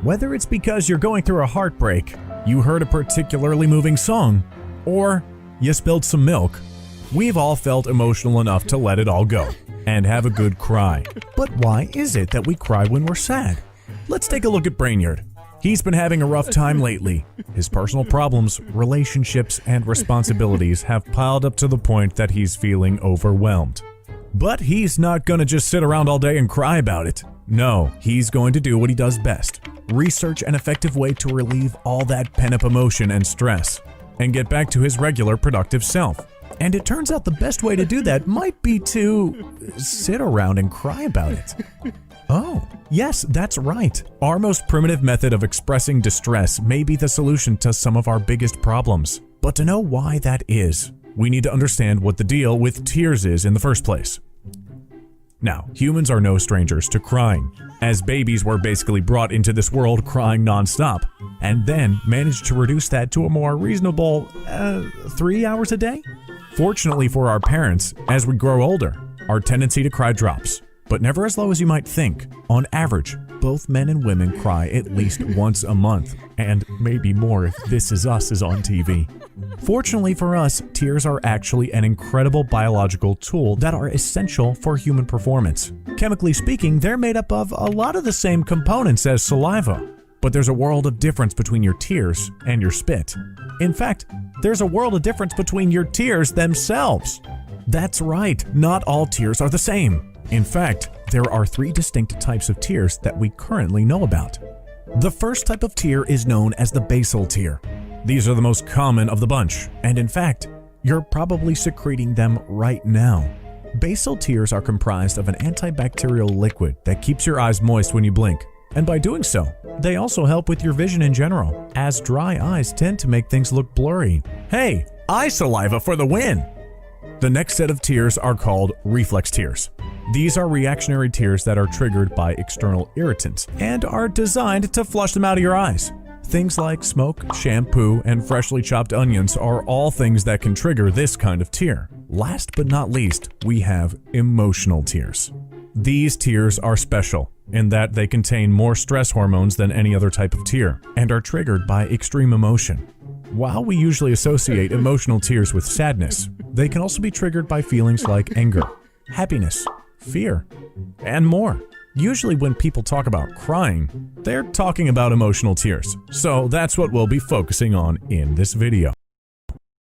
Whether it's because you're going through a heartbreak, you heard a particularly moving song, or you spilled some milk, we've all felt emotional enough to let it all go and have a good cry. But why is it that we cry when we're sad? Let's take a look at Brainerd. He's been having a rough time lately. His personal problems, relationships, and responsibilities have piled up to the point that he's feeling overwhelmed. But he's not gonna just sit around all day and cry about it. No, he's going to do what he does best. Research an effective way to relieve all that pent-up emotion and stress, and get back to his regular productive self. And it turns out the best way to do that might be to sit around and cry about it. Oh, yes, that's right. Our most primitive method of expressing distress may be the solution to some of our biggest problems. But to know why that is, we need to understand what the deal with tears is in the first place. Now, humans are no strangers to crying. As babies, we're basically brought into this world crying nonstop, and then managed to reduce that to a more reasonable 3 hours a day? Fortunately for our parents, as we grow older, our tendency to cry drops, but never as low as you might think. On average, both men and women cry at least once a month, and maybe more if This Is Us is on TV. Fortunately for us, tears are actually an incredible biological tool that are essential for human performance. Chemically speaking, they're made up of a lot of the same components as saliva, but there's a world of difference between your tears and your spit. In fact, there's a world of difference between your tears themselves. That's right, not all tears are the same. In fact, there are 3 distinct types of tears that we currently know about. The first type of tear is known as the basal tear. These are the most common of the bunch, and in fact, you're probably secreting them right now. Basal tears are comprised of an antibacterial liquid that keeps your eyes moist when you blink, and by doing so, they also help with your vision in general, as dry eyes tend to make things look blurry. Hey, eye saliva for the win! The next set of tears are called reflex tears. These are reactionary tears that are triggered by external irritants and are designed to flush them out of your eyes. Things like smoke, shampoo, and freshly chopped onions are all things that can trigger this kind of tear. Last but not least, we have emotional tears. These tears are special in that they contain more stress hormones than any other type of tear and are triggered by extreme emotion. While we usually associate emotional tears with sadness, they can also be triggered by feelings like anger, happiness, fear, and more. Usually when people talk about crying, they're talking about emotional tears. So that's what we'll be focusing on in this video.